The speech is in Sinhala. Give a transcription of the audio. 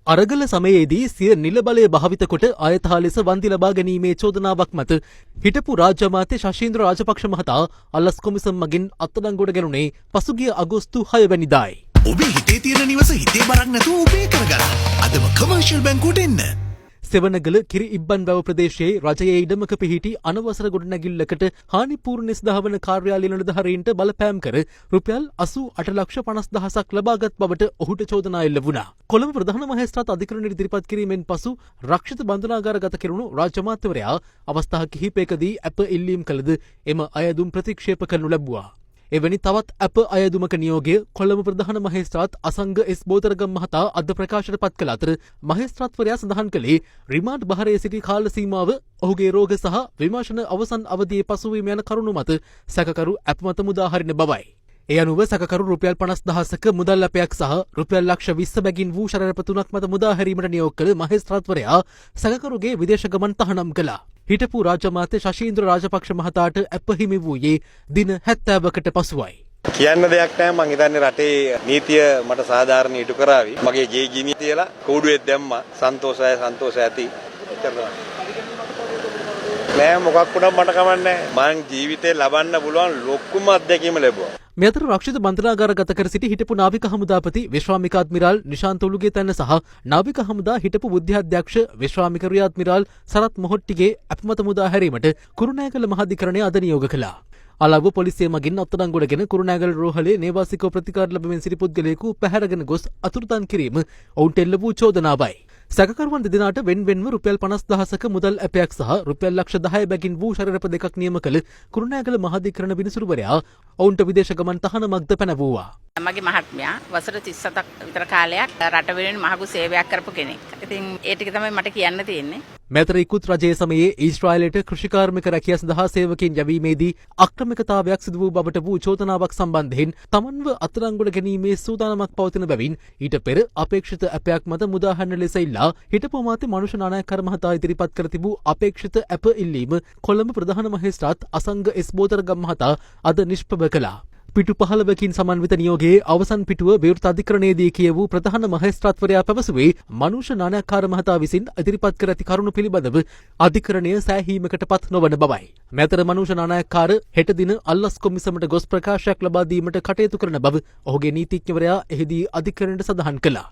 අරගල සමයේදී සිය නිල බලය භාවිත කොට අයථ ලෙස වන්දි ලබා ගැනීමේ චෝදනාවක් මත හිටපු රාජ්‍ය අමාත්‍ය ශෂීන්ද්‍ර රාජපක්ෂ මහතා අල්ලස් කොමිසම් මගින් අත්අඩංගුවට ගැනුණේ පසුගිය අගෝස්තු 6 වැනිදායි. ඔබේ හිතේ තියෙන නිවස හිතේ බරක් නැතුව ඔබේ කරගන්න. අදම කමර්ෂියල් බැංකුවට එන්න. සෙවණගල කිරි ඉබ්බන් වැව ප්‍රදේශයේ රජයේ ඉඩමක පිහිටි අනවසර ගොඩනැගිල්ලකට හානිපූර්ණ නිස්දහවන කාර්යාලය නිලධාරීන්ට බලපෑම් කර රුපියල් 88,50,000ක් ලබාගත් බවට ඔහුට චෝදනා එල්ල වුණා. කොළඹ ප්‍රධාන මහේස්ත්‍රාත් අධිකරණයට ඉදිරිපත් කිරීමෙන් පසු රක්ෂිත බන්ධනාගාරගත කෙරුණු රාජ්‍ය අමාත්‍යවරයා අවස්ථා කිහිපයකදී අප ඉල්ලීම් කළද එම අයදුම් ප්‍රතික්ෂේප කරනු ලැබුවා. එවැනි තවත් අප අයදුමක නියෝගය කොළඹ ප්‍රධාන මහේස්ත්‍රාත් අසංග එස් බෝතරගම් මහතා අද ප්‍රකාශයට පත් කළ අතර මහේස්ත්‍රාත්වරයා සඳහන් කළේ රිමාන්ඩ් බහරේ සිටි කාල සීමාව ඔහුගේ රෝග සහ විමර්ශන අවසන් අවධියේ පසුවීම යන කරුණු මත සැකකරු අප මත මුදා හරින බවයි. ඒ අනුව සැකකරු රුපියල් 50,000ක මුදල් අපයක් සහ රුපියල් ලක්ෂ 20 බැගින් වූ ශරණප 3ක් මත මුදා හැරීමට නියෝග කළ මහේස්ත්‍රාත්වරයා සැකකරුගේ විදේශ ගමන් තහනම් කළා. හිටපු රාජ්‍ය අමාත්‍ය ශෂීන්ද්‍ර රාජපක්ෂ මහතාට අප හිමි වූයේ දින 70කට පසුවයි. කියන්න දෙයක් නැහැ. මං හිතන්නේ රටේ නීතිය මට සාධාරණ ඉටු කරાવી. මගේ ගේ ගිනි තියලා කෝඩුවෙත් දැම්මා. සන්තෝෂය ඇති. නෑ මොකක් වුණත් මට කමන්නේ නැහැ. මං ජීවිතේ ලබන්න පුළුවන් ලොකුම අත්දැකීම ලැබුවා. මේ අතර රක්ෂිත බන්ධනාගාර ගත කර සිටි හිටපු නාවික හමුදාපති විශ්‍රාමික අද්මිරාල් නිශාන්ත උලුගේතැන්න සහ නාවික හමුදා හිටපු බුද්ධ්‍යාධ්‍යක්ෂ විශ්‍රාමික රියාඩ්මිරාල් සරත් මොහොට්ටිගේ අපමත මුදා හැරීමට කුරුණෑගල මහාධිකරණය අද නියෝග කළා. අලව්ව පොලිසිය මගින් අත්අඩංගුවටගෙන කුරුණෑගල රෝහලේ නේවාසිකව ප්‍රතිකාර ලැබෙමින් සිටි පුද්ගලයෙකු පැහැරගෙන ගොස් අතුරුදන් කිරීම ඔවුන්ට එල්ල වූ චෝදනාවයි. සැකකරුවන් දෙදෙනාට වෙන්වෙන්ව රුපියල් 50,000ක මුදල් අපයක් සහ රුපියල් ලක්ෂ 10 බැගින් වූ ශරණප දෙකක් නියම කළ කුරුණෑගල මහාධිකරණ විනිසුරුවරයා ඔවුන්ට විදේශ ගමන් තහනමක්ද පැනවුවා. මගේ මහත්මයා වසර 37ක් විතර කාලයක් රට වෙනුවෙන් මහඟු සේවයක් කරපු කෙනෙක්. ඉතින් ඒ ටික තමයි මට කියන්න තියෙන්නේ. මෙතර ඉක්ුත් රජයේ සමයේ ඊශ්‍රායලයට කෘෂිකාර්මික රැකියා සඳහා සේවකයන් යැවීමේදී අක්‍රමිකතාවයක් සිදු වූ බවට වූ චෝදනාවක් සම්බන්ධයෙන් තමන්ව අත්අඩංගුවට ගැනීමේ සූදානමක් පවතින බැවින් ඊට පෙර අපේක්ෂිත අපයක් මත මුදාහරින ලෙස ඉල්ලා හිටපු අමාත්‍ය මනුෂ්‍ය නානායක්කර මහතා ඉදිරිපත් කර තිබූ අපේක්ෂිත අප ඉල්ලීම කොළඹ ප්‍රධාන මහේස්ත්‍රාත් අසංග එස් බෝතරගම් මහතා අද නිෂ්ප්‍රභ කළා. පිටු 15කින් සමන්විත නියෝගයේ අවසන් පිටුව විවෘත අධිකරණයේදී කියවූ ප්‍රධාන මහේස්ත්‍රාත්වරයා පැවසුවේ මනුෂ්‍ය නානායක්කාර මහතා විසින් ඉදිරිපත් කර ඇති කරුණු පිළිබඳව අධිකරණය සෑහීමකට පත් නොවන බවයි. මෙතර මනුෂ්‍ය නානායක්කාර හෙට දින අල්ලස් කොමිසමට ගොස් ප්‍රකාශයක් ලබා දීමට කටයුතු කරන බව ඔහුගේ නීතිඥවරයා එහිදී අධිකරණයට සඳහන් කළා.